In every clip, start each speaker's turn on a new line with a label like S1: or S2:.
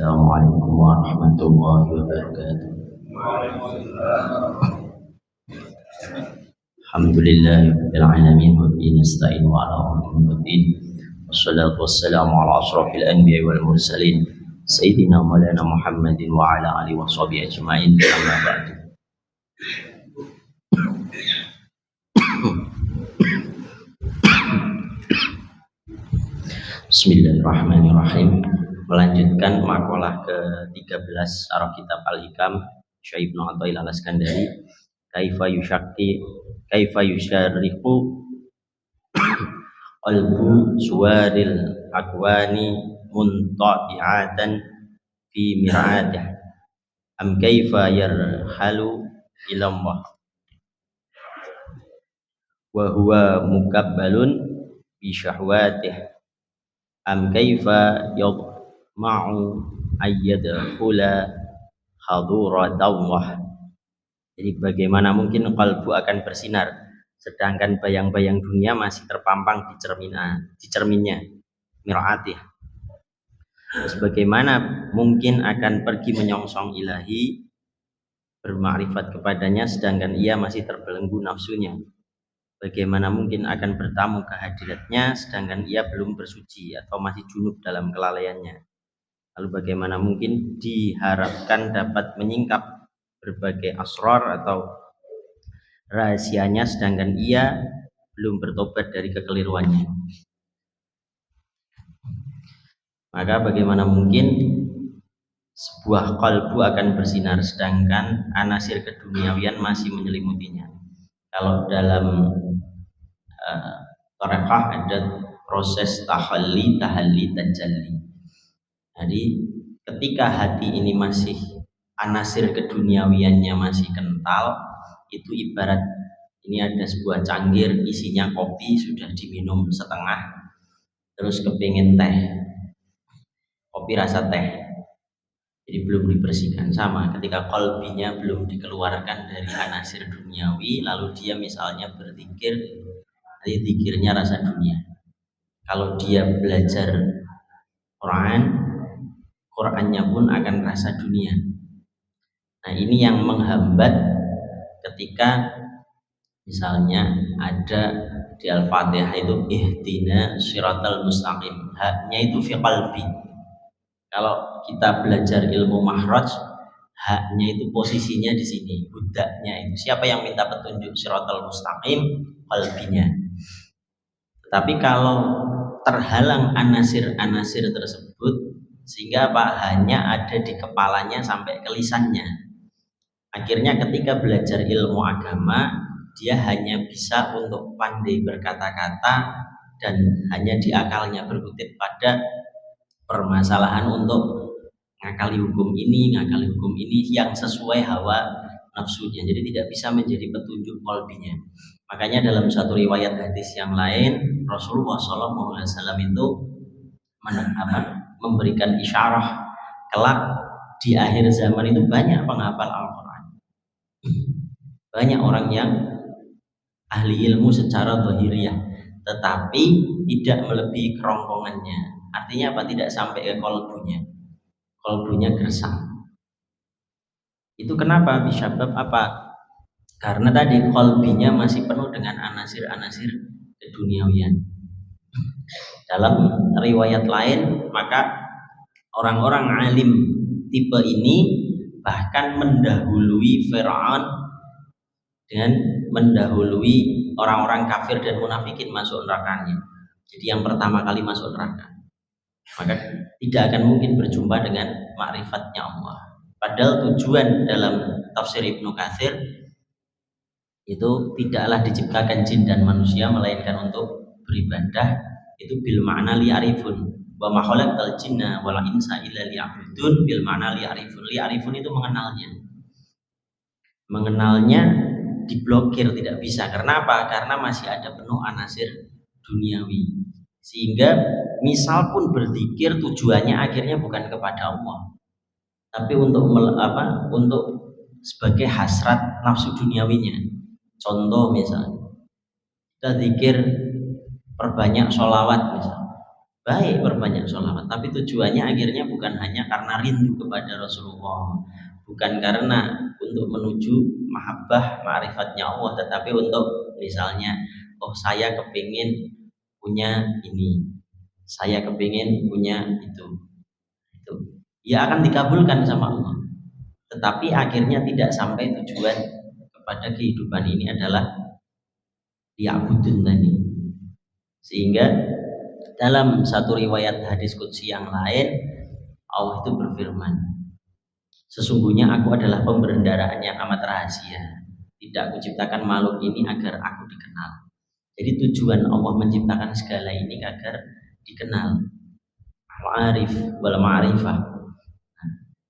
S1: Assalamualaikum warahmatullahi wabarakatuh. Alhamdulillahirabbil alamin wa bihi nasta'in wa ala umuri wassalatu wassalamu ala asrofil anbiya'i wal mursalin sayyidina maulana Muhammadin wa ala alihi wa sahbihi ajmain. Amma ba'du. Bismillahirrahmanirrahim. Melanjutkan makalah ke-13 Syarah Kitab Al-Hikam Syekh Ibnu Athaillah Al-Iskandari, kaifa yusyarriqu qalbu suwaril akwani muntabi'atan fi mir'atih am kaifa yarhalu ilallah wa huwa mukabbalun bi syahwatih am kaifa yadma'u ayyadkhula haduratullah. Jadi bagaimana mungkin kalbu akan bersinar sedangkan bayang-bayang dunia masih terpampang di cerminnya mir'atih. Terus bagaimana mungkin akan pergi menyongsong ilahi, bermakrifat kepadanya sedangkan ia masih terbelenggu nafsunya. Bagaimana mungkin akan bertamu ke hadiratnya sedangkan ia belum bersuci atau masih junub dalam kelalaiannya. Lalu bagaimana mungkin diharapkan dapat menyingkap berbagai asrar atau rahasianya sedangkan ia belum bertobat dari kekeliruannya. Maka bagaimana mungkin sebuah kalbu akan bersinar sedangkan anasir keduniawian masih menyelimutinya. Kalau dalam tarekah ada proses tahalli, tajalli. Jadi ketika hati ini masih anasir keduniawiannya masih kental, itu ibarat ini ada sebuah cangkir isinya kopi sudah diminum setengah, terus kepingin teh, kopi rasa teh, jadi belum dibersihkan. Sama ketika qalbinya belum dikeluarkan dari anasir duniawi, lalu dia misalnya berzikir, jadi zikirnya rasa dunia. Kalau dia belajar Qurannya pun akan rasa dunia. Nah ini yang menghambat ketika misalnya ada di Al-Fatihah itu ihdina syiratal mustaqim, haknya itu fi qalbi. Kalau kita belajar ilmu mahraj, haknya itu posisinya di sini, budaknya itu. Siapa yang minta petunjuk syiratal mustaqim? Qalbinya. Tapi kalau terhalang anasir-anasir tersebut, sehingga hanya ada di kepalanya sampai ke lisannya. Akhirnya ketika belajar ilmu agama, dia hanya bisa untuk pandai berkata-kata dan hanya di akalnya berkutik pada permasalahan untuk ngakali hukum ini yang sesuai hawa nafsunya. Jadi tidak bisa menjadi petunjuk qalbinya. Makanya dalam satu riwayat hadis yang lain, Rasulullah SAW itu memberikan isyarah kelak di akhir zaman itu banyak penghafal Al-Quran, banyak orang yang ahli ilmu secara zahiriyah, tetapi tidak melebihi kerongkongannya. Artinya apa? Tidak sampai ke kolbunya gersang. Itu kenapa? Bisabab apa? Karena tadi kolbinya masih penuh dengan anasir-anasir keduniawian. Dalam riwayat lain, maka orang-orang alim tipe ini bahkan mendahului Fir'aun dengan mendahului orang-orang kafir dan munafikin masuk nerakanya. Jadi yang pertama kali masuk neraka, maka tidak akan mungkin berjumpa dengan makrifatnya Allah. Padahal tujuan dalam tafsir Ibnu Katsir itu tidaklah diciptakan jin dan manusia melainkan untuk beribadah, itu bil ma'na li'arifun wa ma khalaqal jinna wal insa illa liya'budun, bil ma'na li'arifun itu mengenalnya diblokir, tidak bisa. Karena apa? Karena masih ada penuh anasir duniawi, sehingga misal pun berzikir tujuannya akhirnya bukan kepada Allah, tapi untuk untuk sebagai hasrat nafsu duniawinya. Contoh misalnya kita zikir perbanyak sholawat misalnya, Baik perbanyak sholawat, tapi tujuannya akhirnya bukan hanya karena rindu kepada Rasulullah, bukan karena untuk menuju mahabbah ma'rifatnya Allah, tetapi untuk misalnya, oh saya kepingin punya ini, saya kepingin punya itu, ya akan dikabulkan sama Allah. Tetapi akhirnya tidak sampai tujuan kepada kehidupan ini adalah ya'budun tadi. Sehingga dalam satu riwayat hadis qudsi yang lain, Allah itu berfirman, sesungguhnya aku adalah pembendaraan yang amat rahasia. Tidak kuciptakan makhluk ini agar aku dikenal. Jadi tujuan Allah menciptakan segala ini agar dikenal. Al-arif wal ma'rifah.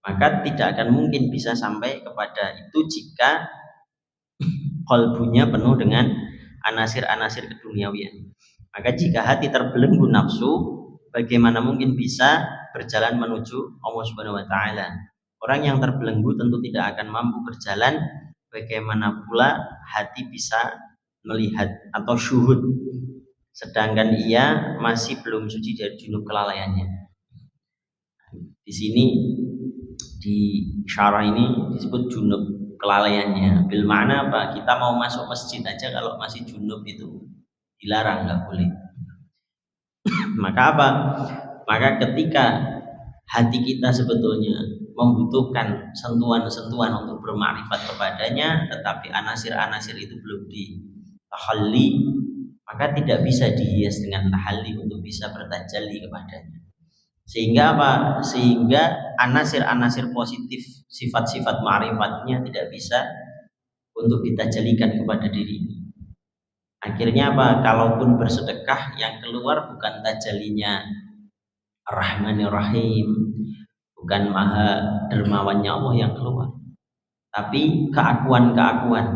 S1: Maka tidak akan mungkin bisa sampai kepada itu jika qalbunya penuh dengan anasir-anasir keduniawian. Maka jika hati terbelenggu nafsu, bagaimana mungkin bisa berjalan menuju Allah Subhanahu wa taala? Orang yang terbelenggu tentu tidak akan mampu berjalan. Bagaimana pula hati bisa melihat atau syuhud sedangkan ia masih belum suci dari junub kelalaiannya. Di sini di syarah ini disebut junub kelalaiannya. Bil mana apa? Kita mau masuk masjid aja kalau masih junub itu dilarang, nggak boleh. Maka apa? Maka ketika hati kita sebetulnya membutuhkan sentuhan-sentuhan untuk bermakrifat kepadanya, tetapi anasir-anasir itu belum ditahalli, maka tidak bisa dihias dengan tahalli untuk bisa bertajalli kepadanya. Sehingga apa? Sehingga anasir-anasir positif, sifat-sifat ma'rifatnya tidak bisa untuk ditajalikan kepada diri ini. Akhirnya apa? Kalaupun bersedekah, yang keluar bukan tajalinya Ar-Rahmanir Rahim, bukan maha dermawannya Allah yang keluar, tapi keakuan-keakuan.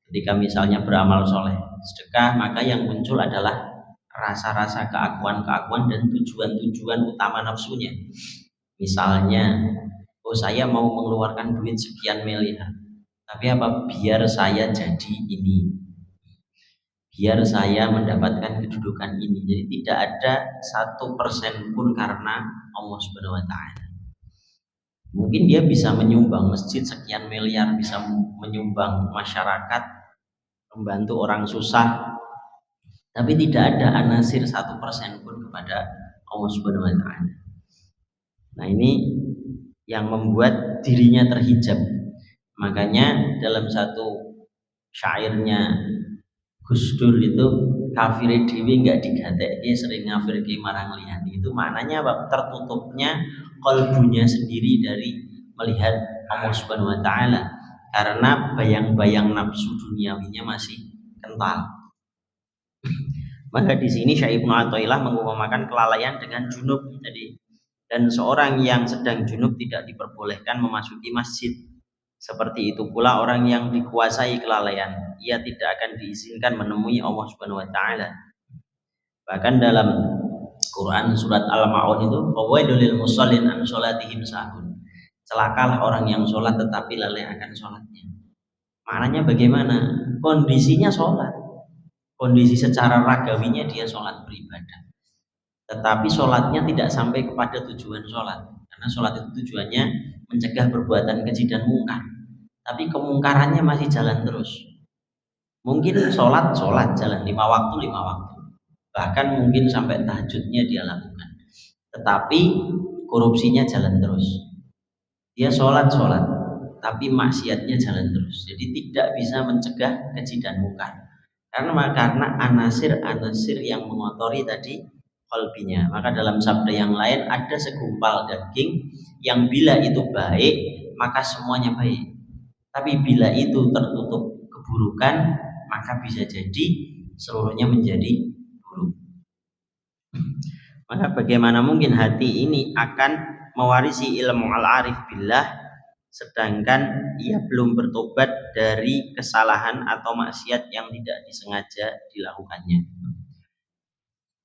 S1: Ketika misalnya beramal soleh, sedekah, maka yang muncul adalah rasa-rasa keakuan-keakuan dan tujuan-tujuan utama nafsunya. Misalnya, oh saya mau mengeluarkan duit sekian miliar, tapi apa? Biar saya jadi ini, biar saya mendapatkan kedudukan ini. Jadi tidak ada 1% pun karena Allah Subhanahu wa taala. Mungkin dia bisa menyumbang masjid sekian miliar, bisa menyumbang masyarakat, membantu orang susah, tapi tidak ada anasir 1% pun kepada Allah Subhanahu wa taala. Nah, ini yang membuat dirinya terhijab. Makanya dalam satu syairnya Gus Dur itu, kafir dewi nggak digatekke sering ngafirke marang liyane. Itu maknanya apa? Tertutupnya kalbunya sendiri dari melihat Allah Subhanahu wa taala karena bayang-bayang nafsu duniawinya masih kental. Maka di sini Syekh Ibnu Athaillah mengumpamakan kelalaian dengan junub tadi. Dan seorang yang sedang junub tidak diperbolehkan memasuki masjid. Seperti itu pula orang yang dikuasai kelalaian, ia tidak akan diizinkan menemui Allah Subhanahu wa taala. Bahkan dalam Quran surat Al-Ma'un itu, fawailul lil musallin an sholatihim sahun. Celakalah orang yang sholat tetapi lalai akan sholatnya. Maknanya bagaimana? Kondisinya sholat, kondisi secara ragawinya dia sholat beribadah, tetapi sholatnya tidak sampai kepada tujuan sholat. Karena sholat itu tujuannya mencegah perbuatan keji dan mungkar, tapi kemungkarannya masih jalan terus. Mungkin sholat jalan 5 waktu, bahkan mungkin sampai tahajudnya dia lakukan, tetapi korupsinya jalan terus. Dia sholat, tapi maksiatnya jalan terus. Jadi tidak bisa mencegah keji dan mungkar. Karena anasir-anasir yang mengotori tadi qalbinya. Maka dalam sabda yang lain ada segumpal daging yang bila itu baik maka semuanya baik, tapi bila itu tertutup keburukan maka bisa jadi seluruhnya menjadi buruk. Maka bagaimana mungkin hati ini akan mewarisi ilmu al-arif billah sedangkan ia belum bertobat dari kesalahan atau maksiat yang tidak disengaja dilakukannya.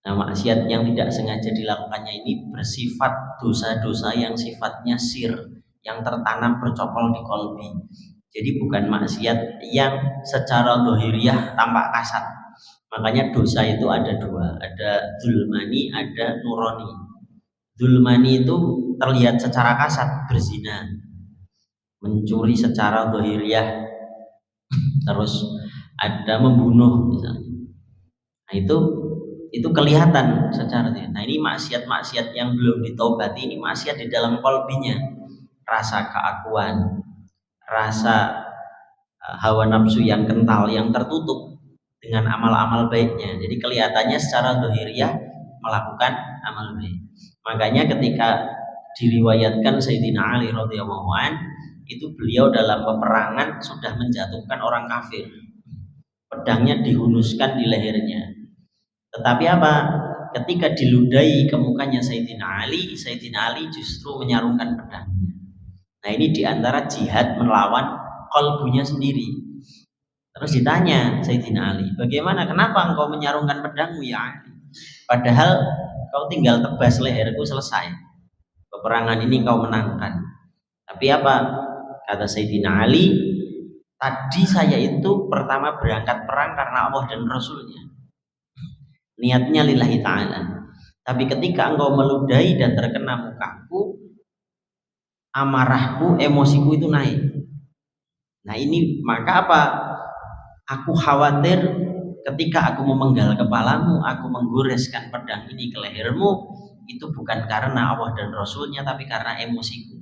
S1: Nah, maksiat yang tidak sengaja dilakukannya ini bersifat dosa-dosa yang sifatnya sir, yang tertanam bercokol di kolbi. Jadi bukan maksiat yang secara dohiriyah tampak kasar. Makanya dosa itu ada dua, ada zulmani, ada nurani. Zulmani itu terlihat secara kasat, berzina, mencuri secara zahiriyah, terus ada membunuh misalnya. Nah itu kelihatan secara. Nah ini maksiat-maksiat yang belum ditaubati, ini maksiat di dalam kolbinya, rasa keakuan, rasa hawa nafsu yang kental, yang tertutup dengan amal-amal baiknya. Jadi kelihatannya secara zahiriyah melakukan amal baik. Makanya ketika diriwayatkan Sayyidina Ali radhiyallahu an, itu beliau dalam peperangan sudah menjatuhkan orang kafir, pedangnya dihunuskan di lehernya. Tetapi apa? Ketika diludahi ke mukanya Sayyidina Ali justru menyarungkan pedangnya. Nah ini diantara jihad melawan qalbunya sendiri. Terus ditanya Sayyidina Ali, bagaimana, kenapa engkau menyarungkan pedangmu ya Ali? Padahal kau tinggal tebas leherku, selesai. Peperangan ini kau menangkan. Tapi apa? Kata Sayyidina Ali, tadi saya itu pertama berangkat perang karena Allah dan Rasulnya, niatnya lillahi ta'ala. Tapi ketika engkau meludahi dan terkena mukaku, amarahku, emosiku itu naik. Nah ini maka apa? Aku khawatir ketika aku memenggal kepalamu, aku menggoreskan pedang ini ke lehermu, itu bukan karena Allah dan Rasulnya, tapi karena emosiku.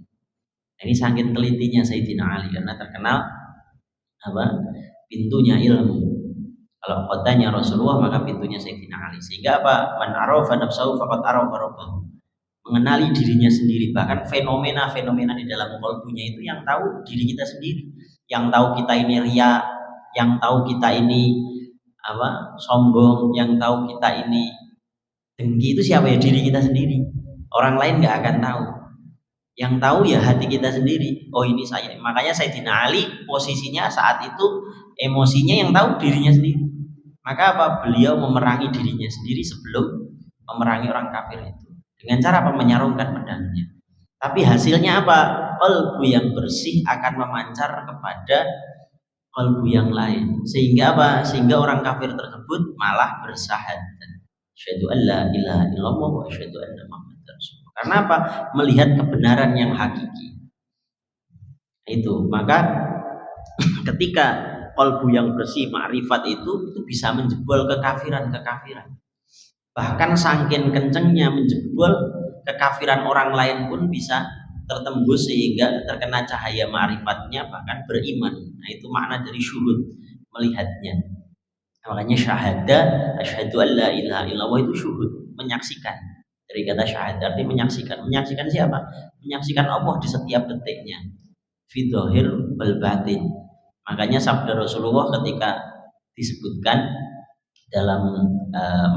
S1: Nah, ini saking telitinya Sayyidina Ali, karena terkenal apa? Pintunya ilmu. Kalau kotanya Rasulullah, maka pintunya Sayyidina Ali. Sehingga apa? Man arafa nafsahu faqad arafa rabbahu. Mengenali dirinya sendiri, bahkan fenomena-fenomena di dalam qalbunya itu yang tahu diri kita sendiri, yang tahu kita ini riya, yang tahu kita ini apa? Sombong, yang tahu kita ini dengki, itu siapa ya? Diri kita sendiri. Orang lain nggak akan tahu. Yang tahu ya hati kita sendiri. Oh ini saya. Makanya Sayyidina Ali posisinya saat itu emosinya yang tahu dirinya sendiri. Maka apa? Beliau memerangi dirinya sendiri sebelum memerangi orang kafir itu. Dengan cara apa? Menyarungkan pedangnya. Tapi hasilnya apa? Qalbu yang bersih akan memancar kepada qalbu yang lain. Sehingga apa? Sehingga orang kafir tersebut malah bersyahadat. Asyhadu an la ilaha illallah wa asyhadu anna Muhammadar Rasulullah. Karena apa? Melihat kebenaran yang hakiki. Itu. Maka ketika qalbu yang bersih, ma'rifat itu bisa menjebol kekafiran. Bahkan saking kencengnya menjebol, kekafiran orang lain pun bisa tertembus sehingga terkena cahaya ma'rifatnya, bahkan beriman. Nah itu makna dari syuhud, melihatnya. Makanya syahadah, asyhadu an la ilaha illallah, itu syuhud, menyaksikan. Dari kata syahadah artinya menyaksikan. Menyaksikan siapa? Menyaksikan Allah di setiap detiknya, fi dzahir wal batin. Makanya sabda Rasulullah ketika disebutkan dalam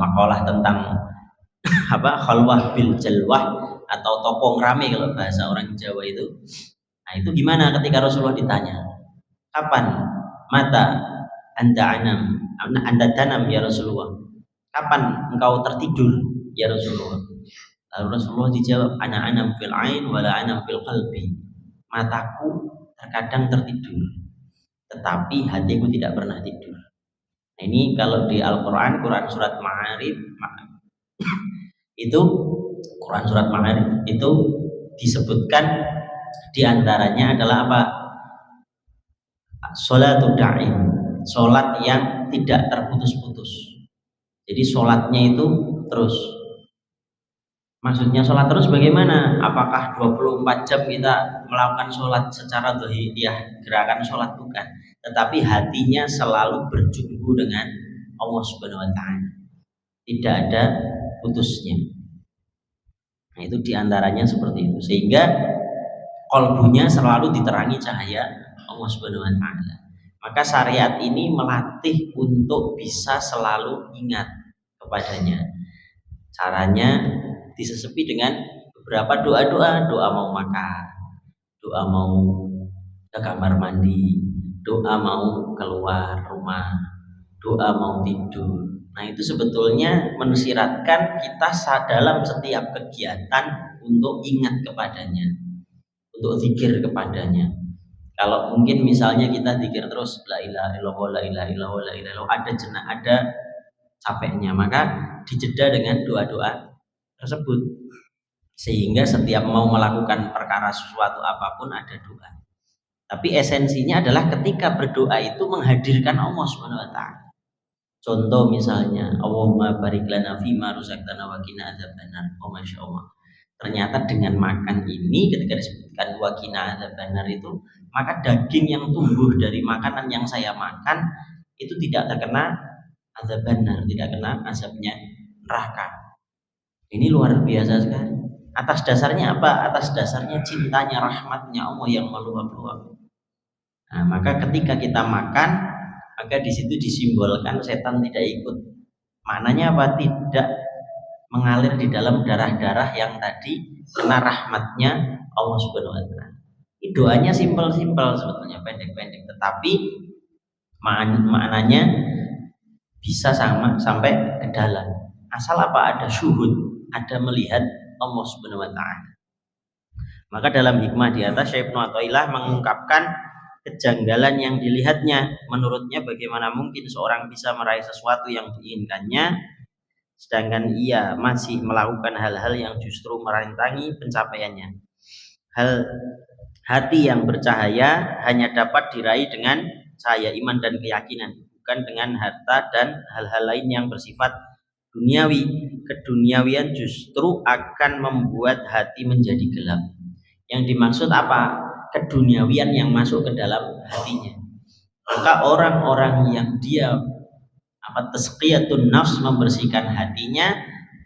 S1: makalah tentang apa, khalwah bil jalwah atau topong rame kalau bahasa orang Jawa itu. Nah itu gimana ketika Rasulullah ditanya, kapan mata anda tanam ya Rasulullah, kapan engkau tertidur ya Rasulullah? Lalu Rasulullah dijawab, ana anam fil ain wala anam fil qalbi. Mataku terkadang tertidur, tetapi hatiku tidak pernah tidur. Nah, ini kalau di Al-Quran, Quran surat Ma'arij itu, Quran surat Ma'arij itu disebutkan diantaranya adalah apa? Sholatul da'im, sholat yang tidak terputus-putus. Jadi sholatnya itu terus. Maksudnya sholat terus bagaimana? Apakah 24 jam kita melakukan sholat secara dhahiriyah, gerakan sholat? Bukan. Tetapi hatinya selalu berjumpa dengan Allah Subhanahu wa ta'ala. Tidak ada putusnya. Nah itu diantaranya seperti itu. Sehingga qalbunya selalu diterangi cahaya Allah Subhanahu wa ta'ala. Maka syariat ini melatih untuk bisa selalu ingat kepadanya. Caranya disesepi dengan beberapa doa-doa. Doa mau makan, doa mau ke kamar mandi, doa mau keluar rumah, doa mau tidur. Nah itu sebetulnya mensiratkan kita dalam setiap kegiatan untuk ingat kepadanya, untuk zikir kepadanya. Kalau mungkin misalnya kita zikir terus la ilaha illallah, la ilaha illallah, la ilaha illallah, ada capeknya, maka dijeda dengan doa-doa tersebut, sehingga setiap mau melakukan perkara sesuatu apapun ada doa. Tapi esensinya adalah ketika berdoa itu menghadirkan Allah Subhanahu wa taala. Contoh misalnya, Allahumma barik lana fima razaqtana wa qina adzabannar. Oh Masya Allah. Ternyata dengan makan ini ketika disebutkan wa qina adzabannar itu, maka daging yang tumbuh dari makanan yang saya makan itu tidak terkena adzabannar, tidak kena azabnya neraka. Ini luar biasa sekali. Atas dasarnya apa? Atas dasarnya cintanya, rahmatnya Allah yang meluap-luap. Nah, maka ketika kita makan, maka di situ disimbolkan setan tidak ikut. Maknanya apa? Tidak mengalir di dalam darah-darah yang tadi kena rahmatnya Allah Subhanahu wa taala. Ini doanya simpel-simpel sebetulnya, pendek-pendek, tetapi maknanya bisa sampai ke dalam. Asal apa? Ada syuhud, ada melihat Allah Subhanahu wa taala. Maka dalam hikmah di atas Syekh Ibnu Athaillah mengungkapkan kejanggalan yang dilihatnya. Menurutnya bagaimana mungkin seorang bisa meraih sesuatu yang diinginkannya sedangkan ia masih melakukan hal-hal yang justru merintangi pencapaiannya. Hati yang bercahaya hanya dapat diraih dengan cahaya iman dan keyakinan, bukan dengan harta dan hal-hal lain yang bersifat duniawi. Keduniawian justru akan membuat hati menjadi gelap. Yang dimaksud apa? Keduniawian yang masuk ke dalam hatinya. Maka orang-orang yang dia tazkiyatun nafs, membersihkan hatinya,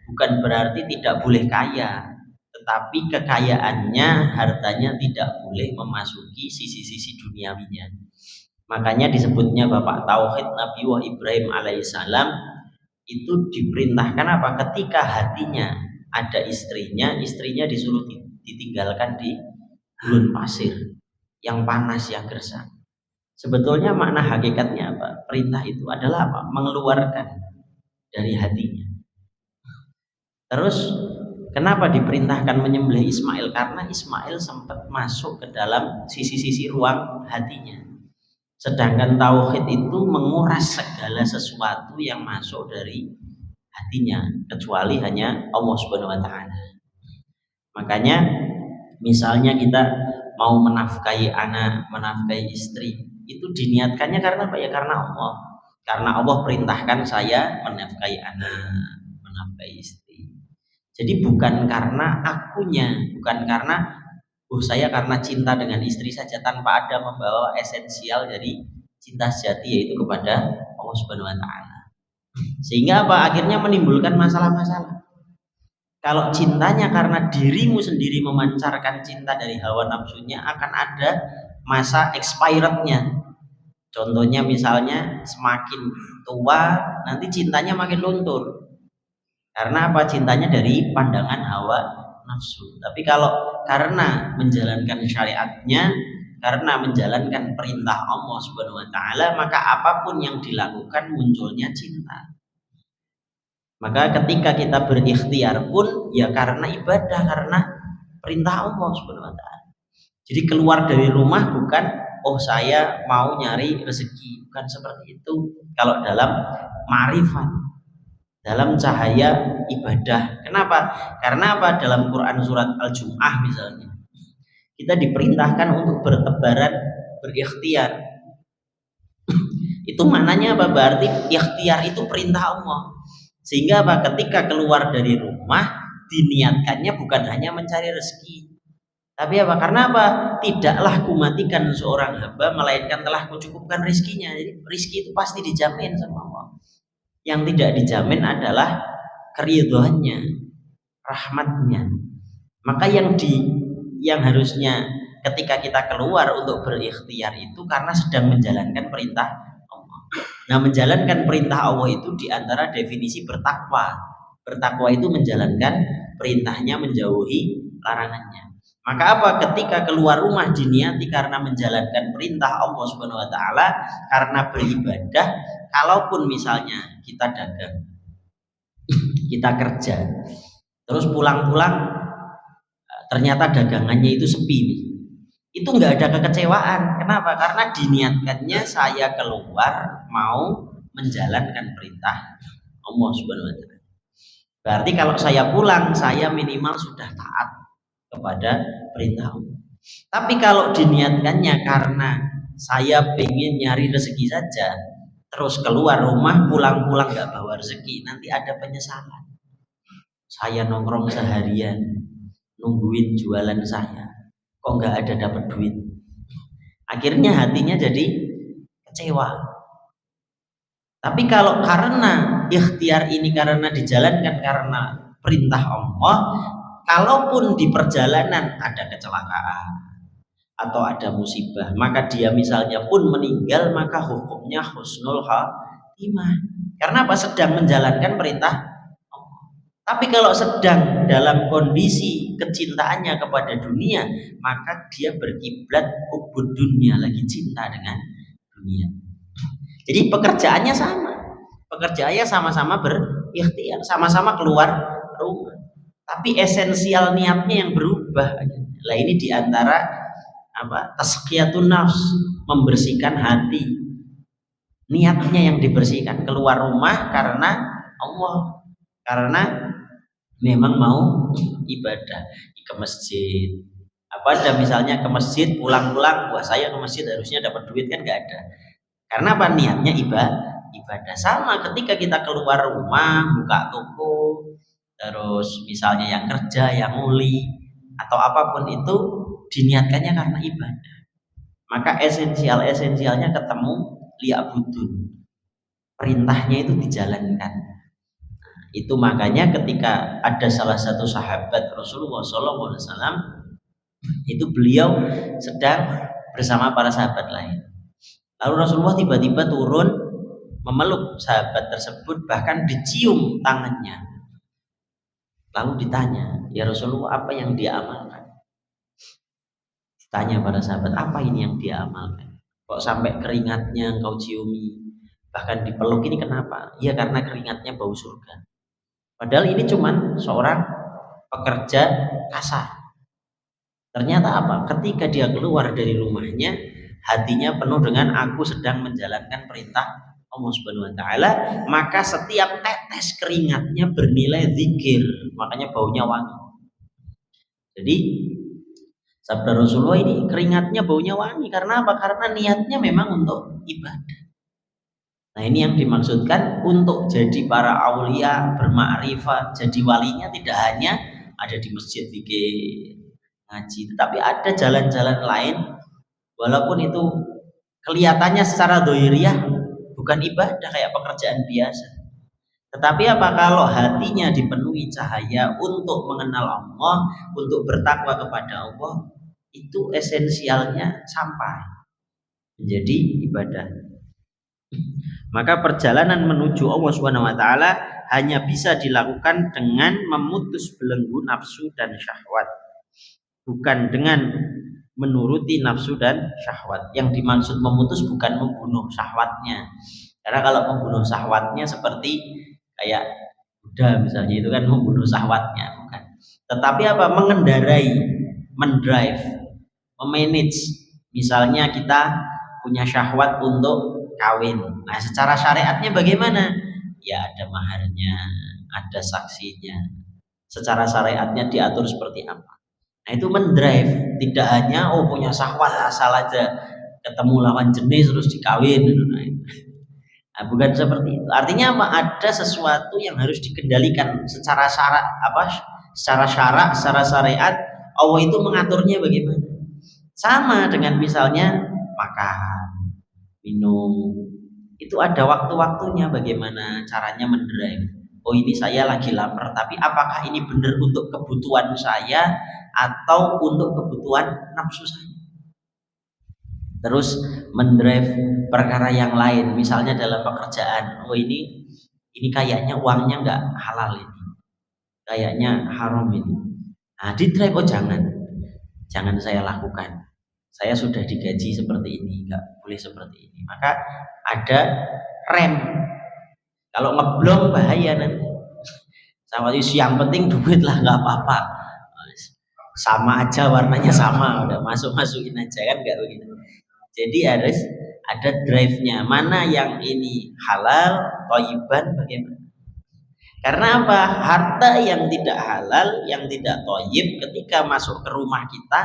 S1: bukan berarti tidak boleh kaya, tetapi kekayaannya, hartanya tidak boleh memasuki sisi-sisi duniawinya. Makanya disebutnya bapak tauhid Nabi Ibrahim alaihissalam itu diperintahkan apa? Ketika hatinya ada istrinya disuruh ditinggalkan di gurun pasir yang panas, yang gersang. Sebetulnya makna hakikatnya apa? Perintah itu adalah apa? Mengeluarkan dari hatinya. Terus kenapa diperintahkan menyembelih Ismail? Karena Ismail sempat masuk ke dalam sisi-sisi ruang hatinya. Sedangkan tauhid itu menguras segala sesuatu yang masuk dari hatinya, kecuali hanya Allah Subhanahu wa taala. Makanya misalnya kita mau menafkahi anak, menafkahi istri, itu diniatkannya karena apa ya? Karena Allah. Karena Allah perintahkan saya menafkahi anak, menafkahi istri. Jadi bukan karena akunya, bukan karena saya karena cinta dengan istri saja, tanpa ada membawa esensial dari cinta sejati, yaitu kepada Allah Subhanahu wa taala. Sehingga apa? Akhirnya menimbulkan masalah-masalah. Kalau cintanya karena dirimu sendiri memancarkan cinta dari hawa nafsunya, akan ada masa expirednya. Contohnya misalnya semakin tua nanti cintanya makin luntur. Karena apa? Cintanya dari pandangan hawa nafsu. Tapi kalau karena menjalankan syariatnya, karena menjalankan perintah Allah Subhanahu wa taala, maka apapun yang dilakukan munculnya cinta. Maka ketika kita berikhtiar pun ya karena ibadah, karena perintah Allah Subhanahu wa taala. Jadi keluar dari rumah bukan saya mau nyari rezeki, bukan seperti itu. Kalau dalam ma'rifat, dalam cahaya ibadah. Kenapa? Karena apa? Dalam Quran surat Al-Jum'ah misalnya, kita diperintahkan untuk bertebaran, berikhtiar. Itu maknanya apa? Berarti ikhtiar itu perintah Allah. Sehingga apa? Ketika keluar dari rumah, diniatkannya bukan hanya mencari rezeki, tapi apa? Karena apa? Tidaklah kumatikan seorang hamba melainkan telah kucukupkan rizkinya. Jadi rizki itu pasti dijamin sama Allah. Yang tidak dijamin adalah keridhoannya, rahmatnya. Maka yang harusnya ketika kita keluar untuk berikhtiar itu karena sedang menjalankan perintah Allah. Nah, menjalankan perintah Allah itu diantara definisi bertakwa. Bertakwa itu menjalankan perintahnya, menjauhi larangannya. Maka apa? Ketika keluar rumah diniati karena menjalankan perintah Allah Subhanahu wa taala, karena beribadah. Kalaupun misalnya kita dagang, kita kerja, terus pulang-pulang ternyata dagangannya itu sepi, itu nggak ada kekecewaan. Kenapa? Karena diniatkannya saya keluar mau menjalankan perintah Allah Subhanahu wa taala. Berarti kalau saya pulang, saya minimal sudah taat kepada perintah Allah. Tapi kalau diniatkannya karena saya pengen nyari rezeki saja, terus keluar rumah pulang-pulang nggak bawa rezeki, nanti ada penyesalan. Saya nongkrong seharian nungguin jualan saya, kok nggak ada dapat duit. Akhirnya hatinya jadi kecewa. Tapi kalau karena ikhtiar ini karena dijalankan karena perintah Allah, kalaupun di perjalanan ada kecelakaan atau ada musibah, maka dia misalnya pun meninggal, maka hukumnya husnul khatimah. Karena apa? Sedang menjalankan perintah Allah. Tapi kalau sedang dalam kondisi kecintaannya kepada dunia, maka dia berkiblat ubud dunia, lagi cinta dengan dunia. Jadi pekerjaannya sama. Pekerjaannya sama-sama berikhtiar, sama-sama keluar rumah. Tapi esensial niatnya yang berubah. Lah ini diantara tazkiyatun nafs, membersihkan hati. Niatnya yang dibersihkan, keluar rumah karena Allah, karena memang mau ibadah ke masjid. Ada misalnya ke masjid pulang-pulang, wah saya ke masjid harusnya dapat duit, kan nggak ada. Karena apa? Niatnya ibadah. Sama ketika kita keluar rumah, buka toko, terus misalnya yang kerja, yang nguli atau apapun itu diniatkannya karena ibadah, maka esensialnya ketemu, liya'budun, perintahnya itu dijalankan. Itu makanya ketika ada salah satu sahabat Rasulullah SAW, itu beliau sedang bersama para sahabat lain. Lalu Rasulullah tiba-tiba turun memeluk sahabat tersebut, bahkan dicium tangannya. Lalu ditanya, ya Rasulullah, apa yang dia amalkan? Tanya para sahabat, apa ini yang dia amalkan? Kok sampai keringatnya engkau ciumi, bahkan dipeluk, ini kenapa? Ya karena keringatnya bau surga. Padahal ini cuman seorang pekerja kasar. Ternyata apa? Ketika dia keluar dari rumahnya, hatinya penuh dengan aku sedang menjalankan perintah Allah Subhanahu wa taala, maka setiap tetes keringatnya bernilai zikir, makanya baunya wangi. Jadi sabda Rasulullah ini, keringatnya baunya wangi karena apa? Karena niatnya memang untuk ibadah. Nah, ini yang dimaksudkan untuk jadi para aulia, bermakrifat, jadi walinya tidak hanya ada di masjid zikir ngaji, tetapi ada jalan-jalan lain walaupun itu kelihatannya secara dohiriyah bukan ibadah kayak pekerjaan biasa, tetapi apa? Kalau hatinya dipenuhi cahaya untuk mengenal Allah, untuk bertakwa kepada Allah, itu esensialnya sampai menjadi ibadah. Maka perjalanan menuju Allah Subhanahu wa taala hanya bisa dilakukan dengan memutus belenggu nafsu dan syahwat, bukan dengan menuruti nafsu dan syahwat. Yang dimaksud memutus bukan membunuh syahwatnya, karena kalau membunuh syahwatnya seperti kayak kuda misalnya, itu kan membunuh syahwatnya, bukan. Tetapi apa? Mengendarai, mendrive, memanage. Misalnya kita punya syahwat untuk kawin. Nah, secara syariatnya bagaimana? Ya ada maharnya, ada saksinya. Secara syariatnya diatur seperti apa? Nah, itu mendrive, tidak hanya punya syahwat asal aja ketemu lawan jenis terus dikawin. Nah, bukan seperti itu. Artinya apa? Ada sesuatu yang harus dikendalikan secara syarak, secara syarak, secara syariat. Allah itu mengaturnya bagaimana? Sama dengan misalnya makan, minum, itu ada waktu-waktunya, bagaimana caranya mendrive. Oh ini saya lagi lapar, tapi apakah ini benar untuk kebutuhan saya atau untuk kebutuhan nafsu saya? Terus mendrive perkara yang lain, misalnya dalam pekerjaan. Oh ini kayaknya uangnya nggak halal ini, kayaknya haram ini. Nah, di drive, oh jangan saya lakukan. Saya sudah digaji seperti ini, nggak boleh seperti ini. Maka ada rem. Kalau ngeblong bahaya nanti. Sama itu yang penting duit lah, nggak apa-apa. Sama aja warnanya sama, udah masukin aja, kan nggak begitu. Jadi harus ada drive-nya. Mana yang ini halal, thayyiban, bagaimana? Karena apa? Harta yang tidak halal, yang tidak thayyib ketika masuk ke rumah kita,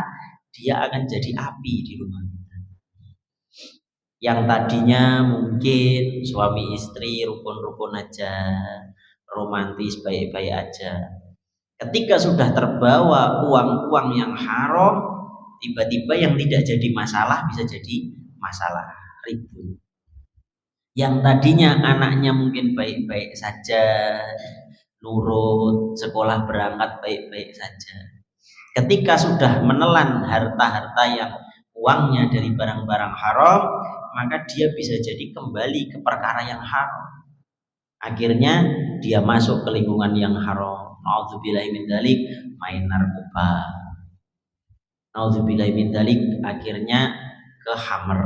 S1: dia akan jadi api di rumah kita. Yang tadinya mungkin suami istri rukun-rukun aja, romantis baik-baik aja. Ketika sudah terbawa uang-uang yang haram, tiba-tiba yang tidak jadi masalah bisa jadi masalah, ribut. Yang tadinya anaknya mungkin baik-baik saja, nurut, sekolah berangkat baik-baik saja. Ketika sudah menelan harta-harta yang uangnya dari barang-barang haram, maka dia bisa jadi kembali ke perkara yang haram. Akhirnya dia masuk ke lingkungan yang haram. Nauzubillahi min dzalik, main narkoba. Nauzubillahi min dzalik, akhirnya ke hammer.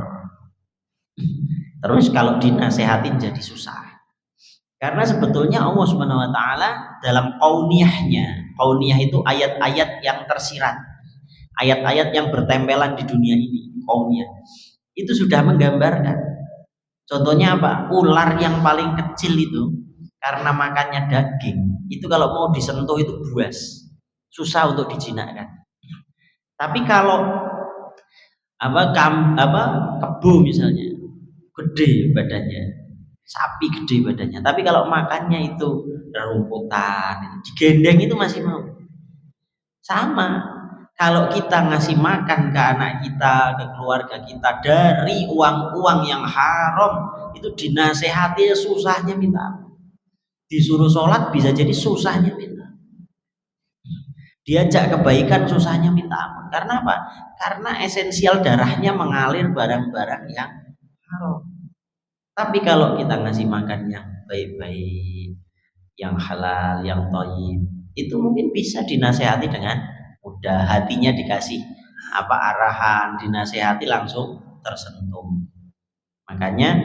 S1: Terus kalau dinasehatin jadi susah. Karena sebetulnya Allah Subhanahu wa taala dalam kauniyahnya, kauniyah itu ayat-ayat yang tersirat. Ayat-ayat yang bertempelan di dunia ini, kauniyah. Itu sudah menggambarkan. Contohnya apa? Ular yang paling kecil itu karena makannya daging, itu kalau mau disentuh itu buas. Susah untuk dijinakkan. Tapi kalau kebo misalnya, gede badannya, sapi gede badannya, tapi kalau makannya itu rumputan, digendeng itu masih mau. Sama, kalau kita ngasih makan ke anak kita, ke keluarga kita dari uang-uang yang haram, itu dinasehati susahnya minta ampun. Disuruh sholat bisa jadi susahnya minta ampun. Diajak kebaikan susahnya minta ampun. Karena apa? Karena esensial darahnya mengalir barang-barang yang haram. Tapi kalau kita ngasih makan yang baik-baik, yang halal, yang thayyib, itu mungkin bisa dinasehati dengan mudah. Hatinya dikasih arahan, dinasehati langsung tersentuh. Makanya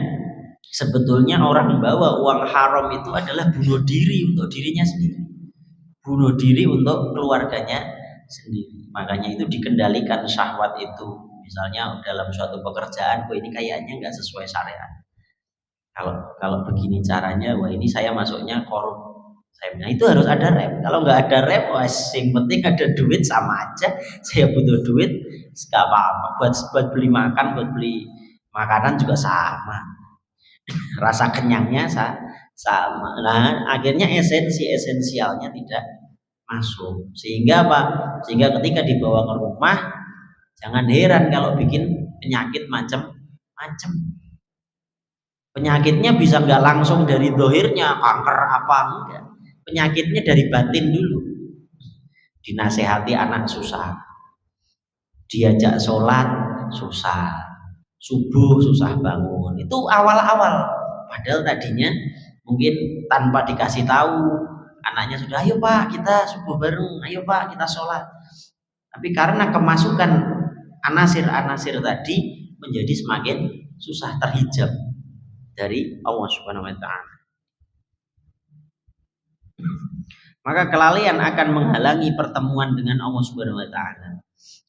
S1: sebetulnya orang membawa uang haram itu adalah bunuh diri untuk dirinya sendiri, bunuh diri untuk keluarganya sendiri. Makanya itu dikendalikan syahwat itu. Misalnya dalam suatu pekerjaan, ini kayaknya nggak sesuai syariat. Kalau begini caranya, wah ini saya masuknya korup. Remnya itu harus ada rem. Kalau nggak ada rem, wah yang penting ada duit sama aja. Saya butuh duit, nggak apa-apa. Buat beli makan, buat beli makanan juga sama. Rasa kenyangnya sama. Nah, akhirnya esensialnya tidak masuk. Sehingga apa? Sehingga ketika dibawa ke rumah, jangan heran kalau bikin penyakit macam-macam. Penyakitnya bisa nggak langsung dari dohirnya, kanker apa enggak. Penyakitnya dari batin dulu. Dinasehati anak susah, diajak sholat susah, subuh susah bangun. Itu awal-awal. Padahal tadinya mungkin tanpa dikasih tahu, anaknya sudah, ayo pak kita subuh bareng, ayo pak kita sholat. Tapi karena kemasukan anasir-anasir tadi menjadi semakin susah terhijab dari Allah Subhanahu wa taala. Maka kelalaian akan menghalangi pertemuan dengan Allah Subhanahu wa taala.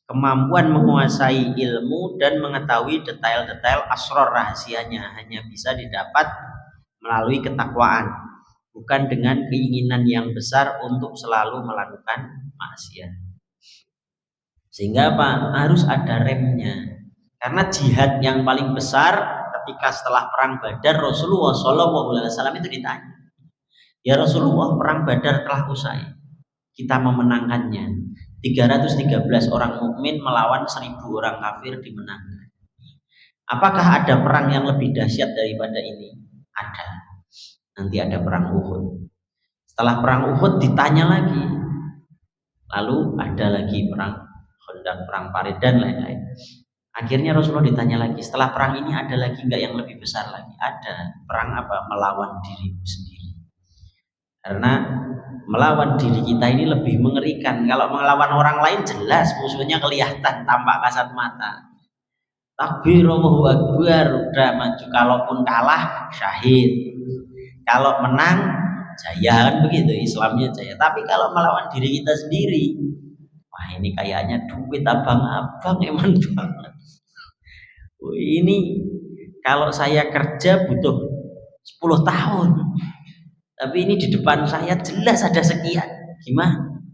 S1: Kemampuan menguasai ilmu dan mengetahui detail-detail asrar rahasianya hanya bisa didapat melalui ketakwaan, bukan dengan keinginan yang besar untuk selalu melakukan maksiat. Sehingga apa? Harus ada remnya. Karena jihad yang paling besar ketika setelah perang Badar, Rasulullah SAW itu ditanya, ya Rasulullah, perang Badar telah usai, kita memenangkannya, 313 orang mukmin melawan 1000 orang kafir dimenangkan. Apakah ada perang yang lebih dahsyat daripada ini? Ada. Nanti ada perang Uhud. Setelah perang Uhud ditanya lagi, lalu ada lagi perang Khandaq, perang Parit dan lain-lain. Akhirnya Rasulullah ditanya lagi, setelah perang ini ada lagi enggak yang lebih besar lagi? Ada. Perang apa? Melawan dirimu sendiri. Karena melawan diri kita ini lebih mengerikan. Kalau melawan orang lain jelas musuhnya kelihatan, tampak kasat mata. Takbir, Allahu Akbar, udah maju. Kalaupun kalah, syahid. Kalau menang, jaya, kan begitu. Islamnya jaya. Tapi kalau melawan diri kita sendiri, wah ini kayaknya duit abang-abang emang banget. Ini kalau saya kerja butuh 10 tahun, Tapi ini di depan saya jelas ada sekian. Gimana?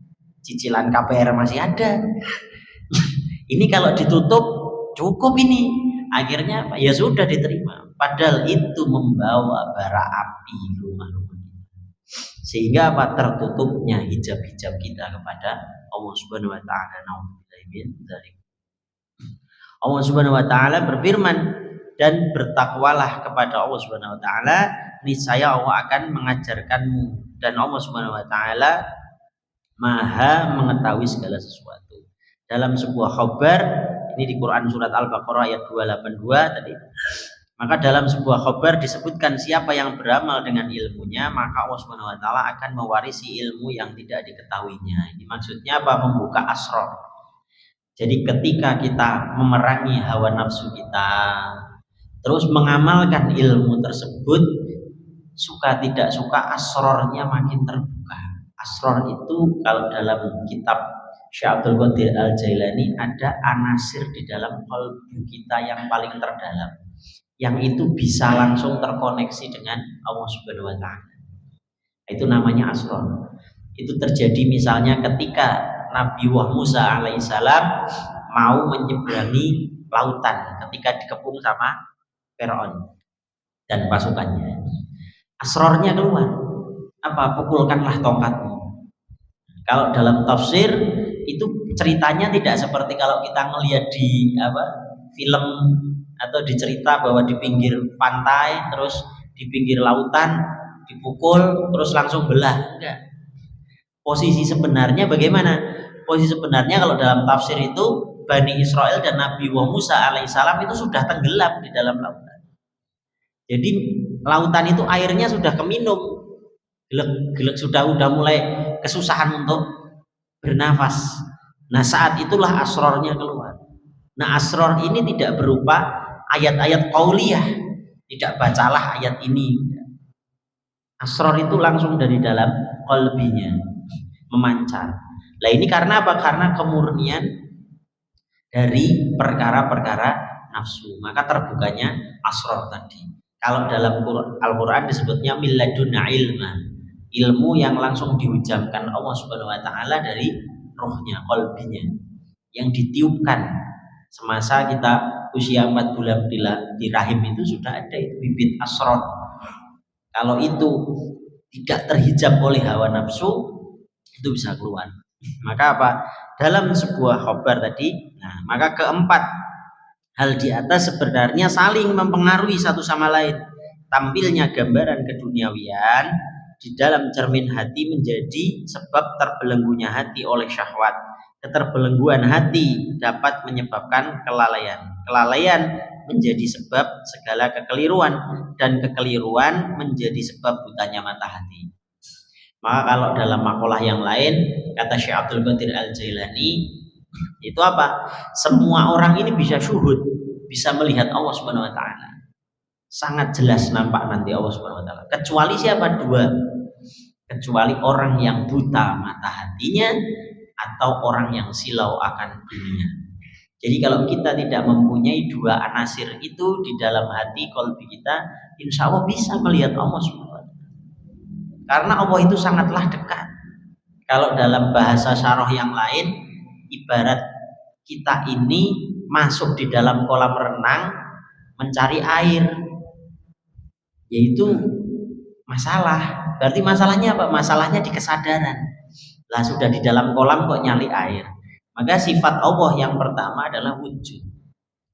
S1: Cicilan KPR masih ada. Ini kalau ditutup cukup ini. Akhirnya apa? Ya sudah diterima. Padahal itu membawa bara api rumah-rumah kita. Sehingga apa? Tertutupnya hijab-hijab kita kepada Allah Subhanahu wa taala. Allah Subhanahu wa taala berfirman, dan bertakwalah kepada Allah Subhanahu wa taala, niscaya Allah akan mengajarkanmu, dan Allah Subhanahu wa taala Maha mengetahui segala sesuatu. Dalam sebuah khabar, ini di Quran surat Al-Baqarah ayat 282 tadi. Maka dalam sebuah khabar disebutkan siapa yang beramal dengan ilmunya, maka Allah Subhanahu wa taala akan mewarisi ilmu yang tidak diketahuinya. Ini maksudnya apa? Membuka asrar. Jadi ketika kita memerangi hawa nafsu kita, terus mengamalkan ilmu tersebut, suka tidak suka asrornya makin terbuka. Asror itu kalau dalam kitab Syekh Abdul Qadir Al-Jailani ada anasir di dalam qalbu kita yang paling terdalam, yang itu bisa langsung terkoneksi dengan Allah Subhanahu wa taala. Itu namanya asror. Itu terjadi misalnya ketika Nabi Musa alaihissalam mau menyeberangi lautan ketika dikepung sama Firaun dan pasukannya. Asrornya keluar. Apa? Pukulkanlah tongkatmu. Kalau dalam tafsir itu ceritanya tidak seperti kalau kita ngelihat di film atau di cerita bahwa di pinggir pantai terus di pinggir lautan dipukul terus langsung belah. Enggak. Posisi sebenarnya bagaimana? Posisi sebenarnya kalau dalam tafsir itu Bani Israel dan Nabi Musa alaihissalam itu sudah tenggelam di dalam lautan. Jadi lautan itu airnya sudah keminum, gelek sudah mulai kesusahan untuk bernafas. Nah saat itulah asrornya keluar. Nah asror ini tidak berupa ayat-ayat qauliyah, tidak bacalah ayat ini. Asror itu langsung dari dalam qalbinya memancar. Nah ini karena apa? Karena kemurnian dari perkara-perkara nafsu, maka terbukanya asror tadi. Kalau dalam Al-Quran disebutnya milladuna ilma, ilmu yang langsung diucapkan Allah Subhanahu wa taala dari rohnya, qalbinya, yang ditiupkan semasa kita usia 4 bulan di rahim itu sudah ada itu bibit asror. Kalau itu tidak terhijab oleh hawa nafsu, itu bisa keluar. Maka apa? Dalam sebuah khabar tadi, nah maka keempat hal di atas sebenarnya saling mempengaruhi satu sama lain. Tampilnya gambaran keduniawian di dalam cermin hati menjadi sebab terbelenggunya hati oleh syahwat. Keterbelengguan hati dapat menyebabkan kelalaian. Kelalaian menjadi sebab segala kekeliruan, dan kekeliruan menjadi sebab butanya mata hati. Maka kalau dalam makalah yang lain kata Syekh Abdul Qadir Al-Jailani itu apa? Semua orang ini bisa syuhud, bisa melihat Allah Subhanahu wa taala. Sangat jelas nampak nanti Allah Subhanahu wa taala. Kecuali siapa? Dua. Kecuali orang yang buta mata hatinya atau orang yang silau akan dunia. Jadi kalau kita tidak mempunyai dua anasir itu di dalam hati qalbi kita, insya Allah bisa melihat Allah Subhanahu wa taala. Karena Allah itu sangatlah dekat. Kalau dalam bahasa syarah yang lain, ibarat kita ini masuk di dalam kolam renang mencari air, yaitu masalah. Berarti masalahnya apa? Masalahnya di kesadaran. Lah sudah di dalam kolam kok nyali air. Maka sifat Allah yang pertama adalah wujud.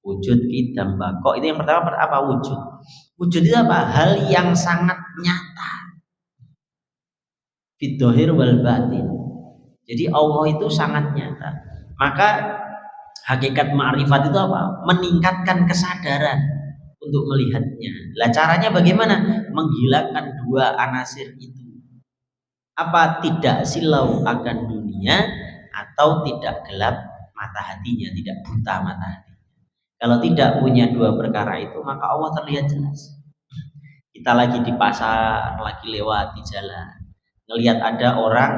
S1: Wujud idam bako. Itu yang pertama apa? Wujud. Wujud itu apa? Hal yang sangat nyata. Fid-dhahir wal batin. Jadi Allah itu sangat nyata. Maka hakikat ma'rifat itu apa? Meningkatkan kesadaran untuk melihatnya. Lah caranya bagaimana? Menghilangkan dua anasir itu. Apa? Tidak silau akan dunia atau tidak gelap mata hatinya, tidak buta mata hatinya. Kalau tidak punya dua perkara itu, maka Allah terlihat jelas. Kita lagi di pasar, lagi lewat di jalan, ngelihat ada orang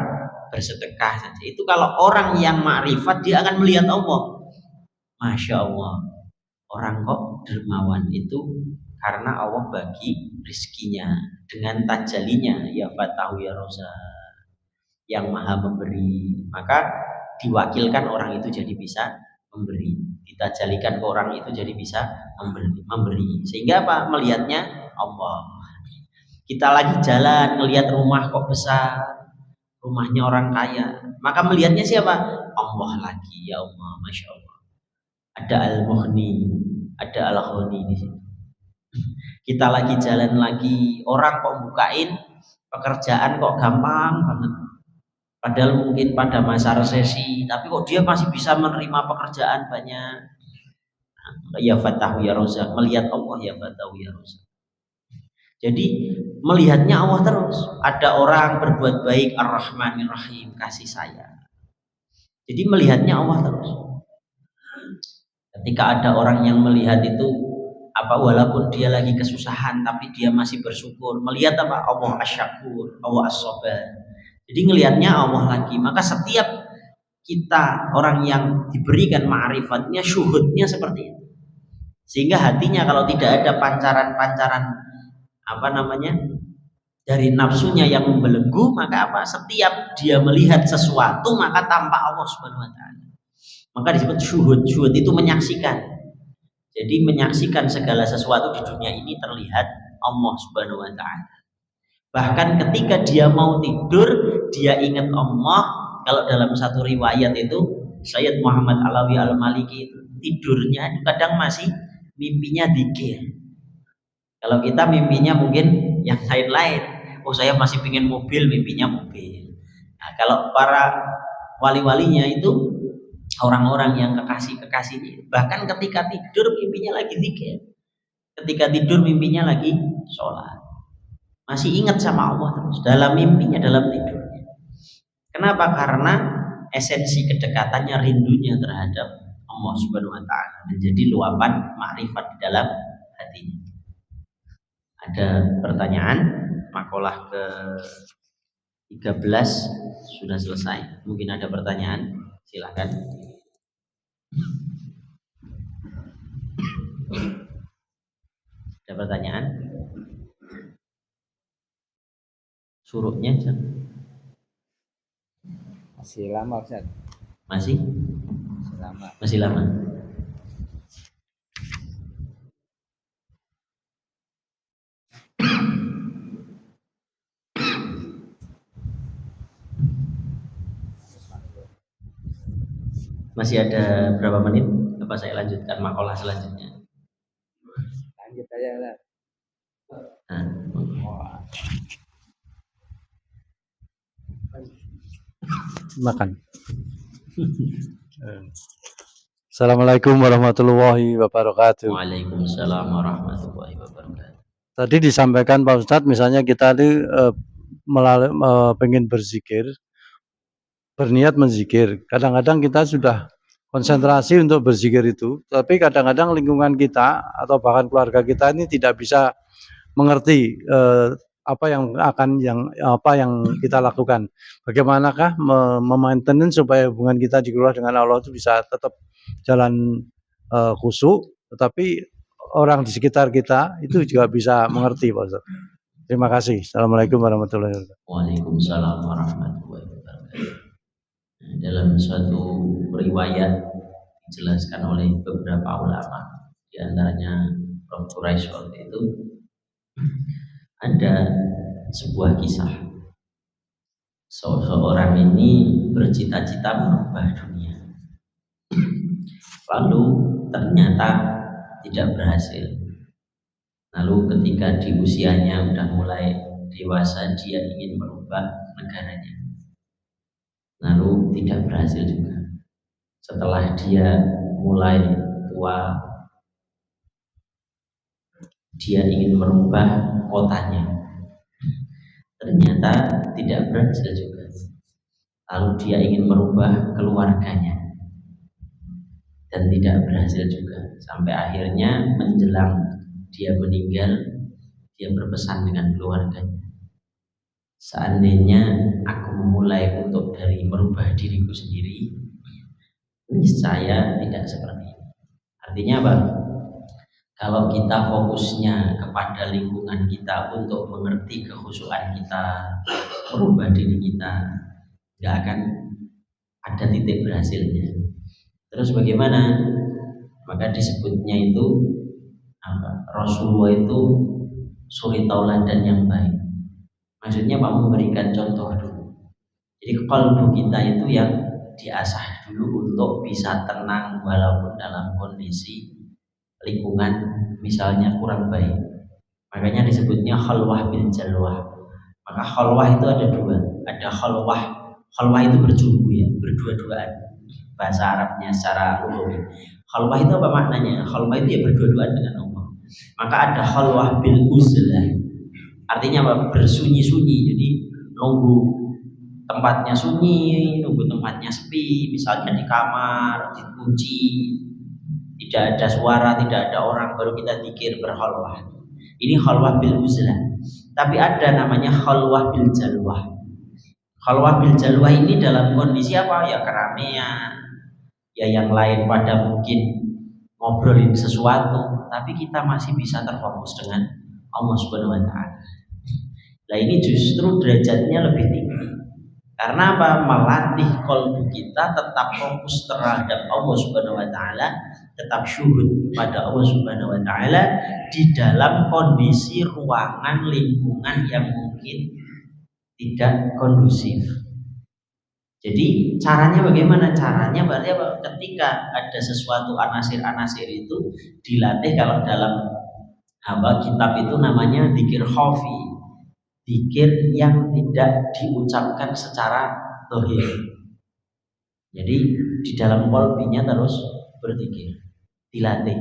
S1: bersedekah saja. Itu kalau orang yang ma'rifat, dia akan melihat Allah. Masya Allah, orang kok dermawan itu karena Allah bagi rizkinya dengan tajalinya, ya Fatahu ya Roza, yang maha memberi, maka diwakilkan orang itu jadi bisa memberi, ditajalikan ke orang itu jadi bisa memberi. Sehingga apa? Melihatnya Allah. Kita lagi jalan ngelihat rumah kok besar, rumahnya orang kaya, maka melihatnya siapa? Allah lagi, ya Allah, masya Allah. Ada Al-Mughni, ada Al-Ghani di sini. Kita lagi jalan lagi, orang kok bukain pekerjaan kok gampang banget. Padahal mungkin pada masa resesi, tapi kok dia masih bisa menerima pekerjaan banyak. Ya Fatahu ya Rozak, melihat Allah ya Fatahu ya Rozak. Jadi melihatnya Allah terus. Ada orang berbuat baik, Ar-Rahmanir Rahim, kasih sayang. Jadi melihatnya Allah terus. Ketika ada orang yang melihat itu apa, walaupun dia lagi kesusahan tapi dia masih bersyukur, melihat apa? Allah Asy-Syakur, Allah As-Sabar. Jadi ngelihatnya Allah lagi. Maka setiap kita orang yang diberikan ma'rifatnya, syuhudnya seperti itu. Sehingga hatinya kalau tidak ada pancaran-pancaran apa namanya dari nafsunya yang membelenggu, maka apa? Setiap dia melihat sesuatu maka tampak Allah Subhanahu wa taala. Maka disebut syuhud. Syuhud itu menyaksikan. Jadi menyaksikan segala sesuatu di dunia ini terlihat Allah Subhanahu wa taala. Bahkan ketika dia mau tidur, dia ingat Allah. Kalau dalam satu riwayat itu Sayyid Muhammad Alawi Al-Maliki itu tidurnya itu kadang masih mimpinya dzikir. Kalau kita mimpinya mungkin yang lain-lain. Oh, saya masih pingin mobil, mimpinya mobil. Nah, kalau para wali-walinya itu orang-orang yang kekasih-kekasihnya, bahkan ketika tidur mimpinya lagi zikir, ketika tidur mimpinya lagi sholat, masih ingat sama Allah terus dalam mimpinya, dalam tidurnya. Kenapa? Karena esensi kedekatannya, rindunya terhadap Allah Subhanahu wa taala menjadi luapan makrifat di dalam hatinya. Ada pertanyaan? Makalah ke 13 sudah selesai. Mungkin ada pertanyaan? Silakan. Ada pertanyaan? Suruhnya
S2: masih lama, Ustaz.
S1: Masih lama. Masih lama. Masih ada berapa menit? Apa saya lanjutkan makalah selanjutnya?
S2: Lanjut aja lah.
S3: Makan. Assalamualaikum warahmatullahi wabarakatuh.
S1: Waalaikumsalam warahmatullahi wabarakatuh.
S3: Tadi disampaikan Pak Ustadz, misalnya kita ini pengen berzikir, berniat menzikir. Kadang-kadang kita sudah konsentrasi untuk berzikir itu, tapi kadang-kadang lingkungan kita atau bahkan keluarga kita ini tidak bisa mengerti apa yang kita lakukan. Bagaimanakah memainten supaya hubungan kita di keluarga dengan Allah itu bisa tetap jalan khusyuk, tetapi orang di sekitar kita itu juga bisa mengerti, Pak Ustaz. Terima kasih. Assalamualaikum warahmatullahi wabarakatuh.
S1: Waalaikumsalam warahmatullahi wabarakatuh. Dalam suatu riwayat dijelaskan oleh beberapa ulama, di antaranya Prof. Quraisy waktu itu, ada sebuah kisah. Seorang ini bercita-cita merubah dunia, lalu ternyata tidak berhasil. Lalu ketika di usianya sudah mulai dewasa, dia ingin merubah negaranya, lalu tidak berhasil juga. Setelah dia mulai tua, dia ingin merubah kotanya, ternyata tidak berhasil juga. Lalu dia ingin merubah keluarganya dan tidak berhasil juga. Sampai akhirnya menjelang dia meninggal, dia berpesan dengan keluarganya, seandainya aku memulai untuk dari merubah diriku sendiri, niscaya tidak seperti ini. Artinya apa? Kalau kita fokusnya kepada lingkungan kita untuk mengerti kekhusyuan kita, merubah diri kita, nggak akan ada titik berhasilnya. Terus bagaimana? Maka disebutnya itu apa? Rasulullah itu suri tauladan yang baik. Maksudnya Pak memberikan contoh dulu. Jadi kalbu kita itu yang diasah dulu untuk bisa tenang walaupun dalam kondisi lingkungan misalnya kurang baik. Makanya disebutnya khalwah bil jalwah. Maka khalwah itu ada dua. Ada khalwah itu berjumpa ya, berdua-duaan. Bahasa Arabnya secara lugawi. Khalwah itu apa maknanya? Khalwah itu ya berdua-duaan dengan Allah. Maka ada khalwah bil uzlah. Artinya apa? Bersunyi-sunyi. Jadi nunggu tempatnya sunyi, nunggu tempatnya sepi, misalnya di kamar, dikunci, tidak ada suara, tidak ada orang, baru kita zikir berkhalwah. Ini khalwah bil uzlah. Tapi ada namanya khalwah bil jalwah. Khalwah bil jalwah ini dalam kondisi apa? Ya keramaian, ya yang lain pada mungkin ngobrolin sesuatu, tapi kita masih bisa terfokus dengan Allah Subhanahu wa taala. Nah, ini justru derajatnya lebih tinggi. Karena apa? Melatih qalbu kita tetap fokus terhadap Allah Subhanahu wa taala, tetap syuhud kepada Allah Subhanahu wa taala di dalam kondisi ruangan lingkungan yang mungkin tidak kondusif. Jadi caranya bagaimana? Caranya berarti apa? Ketika ada sesuatu anasir-anasir itu dilatih. Kalau dalam kitab itu namanya dzikir khafi, dzikir yang tidak diucapkan secara zahir. Jadi di dalam qalbinya terus berzikir, dilatih.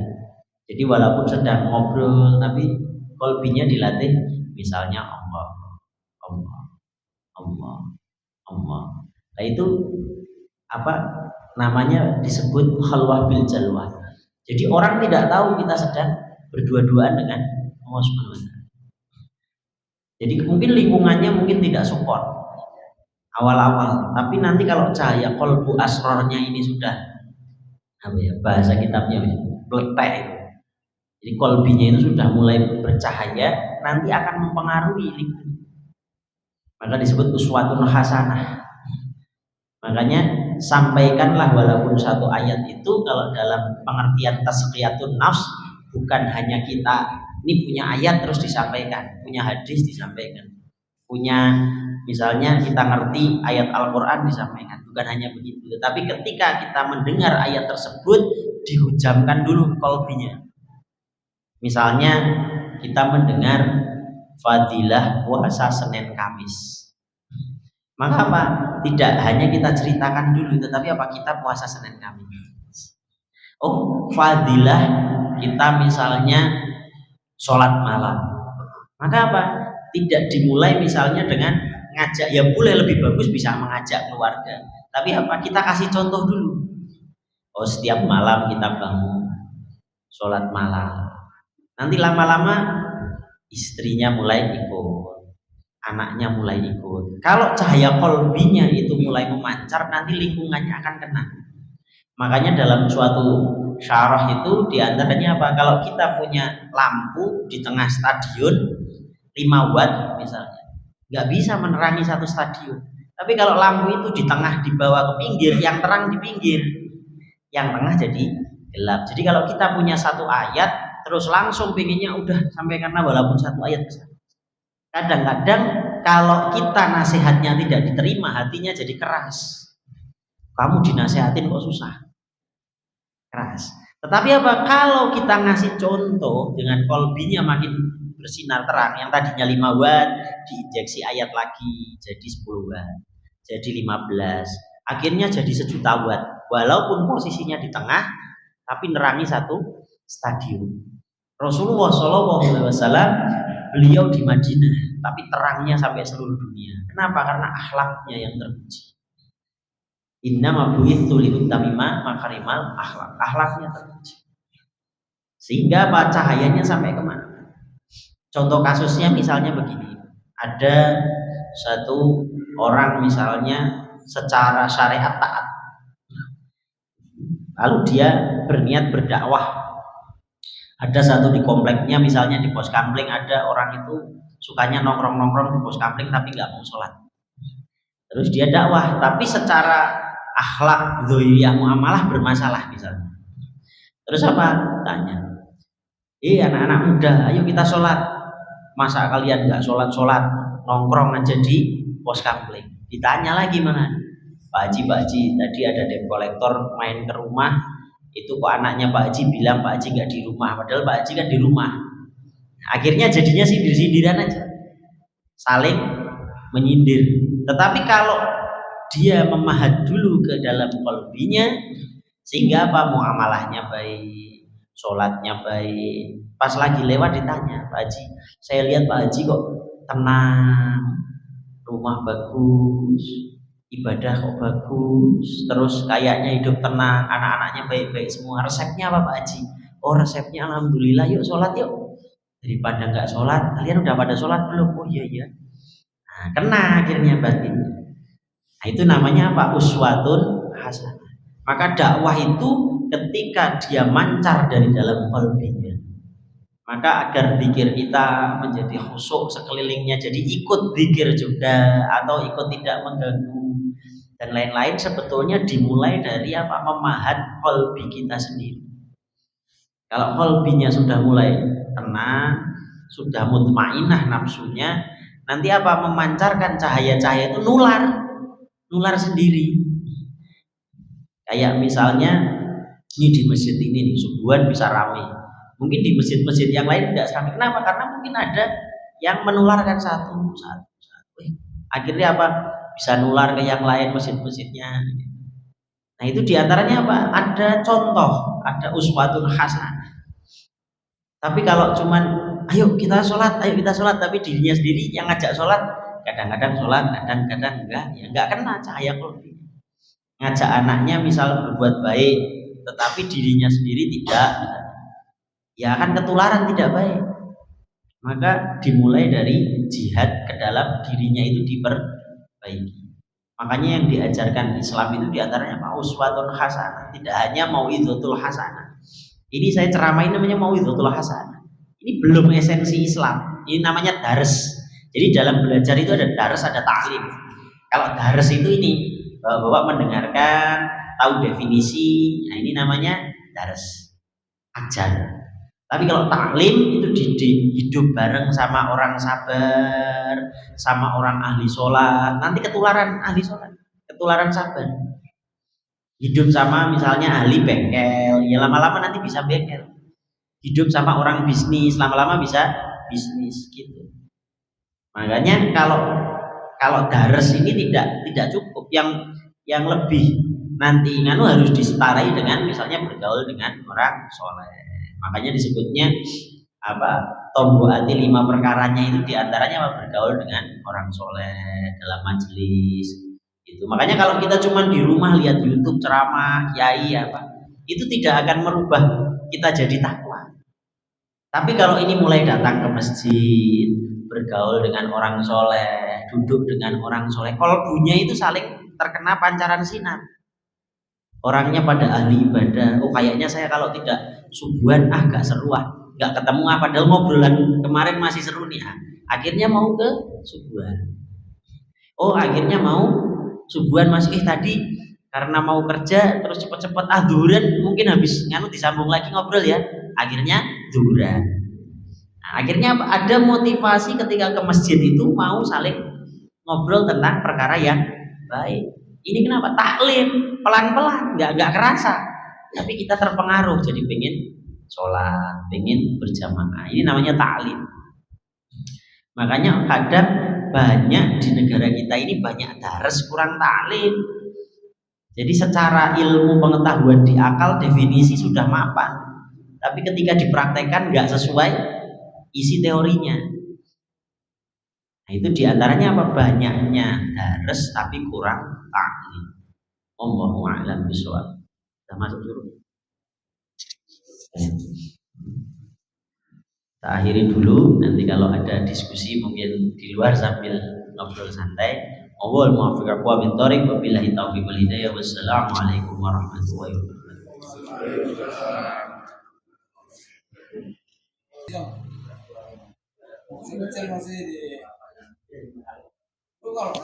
S1: Jadi walaupun sedang ngobrol tapi qalbinya dilatih, misalnya Allah, Allah, Allah, Allah. Nah itu apa namanya disebut khalwah bil jalwah. Jadi orang tidak tahu kita sedang berdua-duaan dengan Allah Subhanahu wa taala. Jadi mungkin lingkungannya mungkin tidak support awal-awal, tapi nanti kalau cahaya qalbu asrornya ini sudah bahasa kitabnya meletek. Jadi qalbinya itu sudah mulai bercahaya, nanti akan mempengaruhi lingkungan. Maka disebut uswatun hasanah. Makanya sampaikanlah walaupun satu ayat itu kalau dalam pengertian tazkiyatun nafs bukan hanya kita ini punya ayat terus disampaikan, punya hadis disampaikan, punya misalnya kita ngerti ayat Al-Quran disampaikan, bukan hanya begitu. Tetapi ketika kita mendengar ayat tersebut dihujamkan dulu qalbinya. Misalnya kita mendengar fadilah puasa Senin Kamis. Maka apa? Tidak hanya kita ceritakan dulu, tetapi apa? Kita puasa Senin Kamis. Oh, fadilah kita misalnya sholat malam. Maka apa? Tidak dimulai misalnya dengan ngajak, ya boleh lebih bagus bisa mengajak keluarga. Tapi apa? Kita kasih contoh dulu. Oh, setiap malam kita bangun sholat malam. Nanti lama-lama istrinya mulai ikut, anaknya mulai ikut. Kalau cahaya kolbinya itu mulai memancar, nanti lingkungannya akan kena. Makanya dalam suatu syarah itu diantaranya apa? Kalau kita punya lampu di tengah stadion 5 watt misalnya, nggak bisa menerangi satu stadion. Tapi kalau lampu itu di tengah dibawa ke pinggir, yang terang di pinggir, yang tengah jadi gelap. Jadi kalau kita punya satu ayat terus langsung pengennya udah sampaikan walaupun satu ayat bisa. Kadang-kadang kalau kita nasihatnya tidak diterima, hatinya jadi keras. Kamu dinasehatin kok susah, keras. Tetapi apa? Kalau kita ngasih contoh dengan kolbinya makin bersinar terang, yang tadinya 5 watt diinjeksi ayat lagi jadi 10 watt, jadi 15, akhirnya jadi 1.000.000 watt. Walaupun posisinya di tengah, tapi nerangi satu stadion. Rasulullah SAW beliau di Madinah, tapi terangnya sampai seluruh dunia. Kenapa? Karena akhlaknya yang terpuji. Innama bu'itsu liutammima makarimal akhlak. Akhlaknya terpuji. Sehingga apa? Cahayanya sampai kemana? Contoh kasusnya misalnya begini. Ada satu orang misalnya secara syariat taat. Lalu dia berniat berdakwah Ada satu di kompleknya, misalnya di pos kamling, ada orang itu sukanya nongkrong-nongkrong di pos kamling tapi nggak mau sholat. Terus dia dakwah, tapi secara akhlak dzahiriyah muamalah bermasalah misalnya. Terus apa? Tanya, anak-anak muda, ayo kita sholat. Masa kalian nggak sholat-sholat, nongkrong aja di pos kamling? Ditanya lagi mana? Pak Haji, tadi ada debt collector main ke rumah, itu kok anaknya Pak Haji bilang Pak Haji nggak di rumah, padahal Pak Haji kan di rumah. Akhirnya jadinya sindir-sindiran aja, saling menyindir. Tetapi kalau dia memahat dulu ke dalam qalbinya, sehingga apa, muamalahnya baik, sholatnya baik, pas lagi lewat ditanya, Pak Haji, saya lihat Pak Haji kok tenang, rumah bagus, ibadah kok bagus, terus kayaknya hidup tenang, anak-anaknya baik-baik semua. Resepnya apa Pak Haji? Oh resepnya alhamdulillah, yuk sholat yuk. Daripada nggak sholat, kalian udah pada sholat belum? Oh iya. Nah, kena akhirnya batin. Nah, itu namanya apa? Uswatun hasanah. Maka dakwah itu ketika dia mancar dari dalam qalbinya, maka agar zikir kita menjadi khusyuk sekelilingnya, jadi ikut zikir juga atau ikut tidak mengganggu dan lain-lain, sebetulnya dimulai dari apa? Memahat qalbi kita sendiri. Kalau qalbinya sudah mulai tenang, sudah mutmainah nafsunya, nanti apa? Memancarkan cahaya-cahaya itu nular sendiri. Kayak misalnya ini di masjid ini nih, subuhan bisa ramai. Mungkin di masjid-masjid yang lain tidak sampai. Kenapa? Karena mungkin ada yang menularkan satu. Akhirnya apa? Bisa nular ke yang lain masjid-masjidnya. Nah itu diantaranya apa? Ada contoh, ada uswatun hasanah. Tapi kalau cuman ayo kita sholat, tapi dirinya sendiri yang ngajak sholat, kadang-kadang sholat, kadang-kadang enggak, ya enggak kena cahaya qalbi. Ngajak anaknya misal berbuat baik, tetapi dirinya sendiri tidak, ya akan ketularan tidak baik. Maka dimulai dari jihad ke dalam dirinya itu diperbaiki. Makanya yang diajarkan Islam itu diantaranya uswatun hasanah, tidak hanya mauidhatul hasanah. Ini saya ceramain namanya mauidhatul hasanah. Ini belum esensi Islam. Ini namanya dars. Jadi dalam belajar itu ada dars, ada taklim. Kalau dars itu ini bapak mendengarkan, tahu definisi, nah ini namanya dars, ajar. Tapi kalau taklim itu didik, hidup bareng sama orang sabar, sama orang ahli sholat, nanti ketularan ahli sholat, ketularan sabar. Hidup sama misalnya ahli bengkel, ya lama-lama nanti bisa bengkel. Hidup sama orang bisnis, lama-lama bisa bisnis gitu. Makanya kalau dars ini tidak cukup, yang lebih nanti nganu harus diseterai dengan misalnya bergaul dengan orang soleh. Makanya disebutnya apa? Tomboati 5 perkaranya itu diantaranya apa? Bergaul dengan orang soleh dalam majelis. Itu makanya kalau kita cuma di rumah lihat YouTube ceramah kiai apa, itu tidak akan merubah kita jadi takwa. Tapi kalau ini mulai datang ke masjid, bergaul dengan orang soleh, duduk dengan orang soleh, kolbunya itu saling terkena pancaran sinar. Orangnya pada ahli ibadah. Oh kayaknya saya kalau tidak subuhan gak seru gak ketemu padahal ngobrolan kemarin masih seru nih. Akhirnya mau ke subuhan. Oh akhirnya mau subuhan masih tadi karena mau kerja terus cepet-cepet duren mungkin habis nganu disambung lagi ngobrol ya. Akhirnya duren. Nah, akhirnya ada motivasi ketika ke masjid itu mau saling ngobrol tentang perkara yang baik. Ini kenapa? Taklim pelan-pelan, nggak kerasa, tapi kita terpengaruh jadi pengen sholat, pengen berjamaah. Ini namanya taklim. Makanya kadang banyak di negara kita ini banyak dars kurang taklim. Jadi secara ilmu pengetahuan di akal definisi sudah mapan, tapi ketika dipraktekkan nggak sesuai isi teorinya. Nah itu diantaranya apa? Banyaknya dars tapi kurang taklim. Allahu a'lam bishawab. Sudah masuk dulu. Kita akhiri dulu. Nanti kalau ada diskusi mungkin di luar sambil ngobrol santai. Wal muwaffiq aqwa min thariq wa billahi taufiq wal hidayah. Wassalamualaikum warahmatullahi wabarakatuh.
S4: Masih kecil masih di lu kalau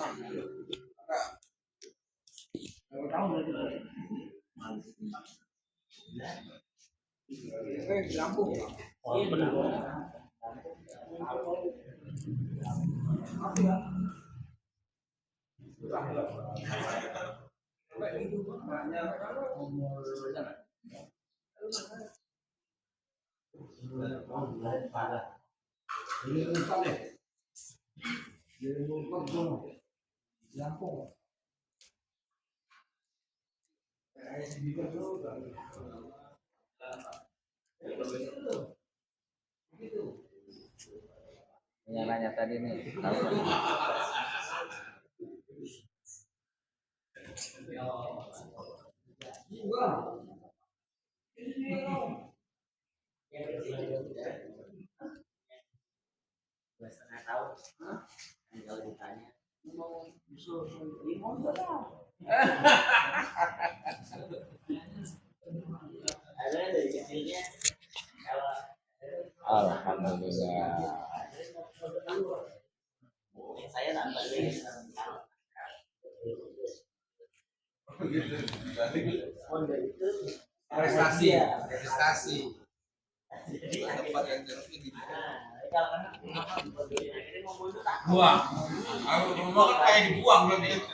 S4: di Lampung.
S2: Yang nanya tadi nih, tahu nggak? Alhamdulillah.
S1: Saya tambah
S4: Prestasi. Tempat yang jeruknya gitu. Buang. Kalau mau kan kayak dibuang berarti.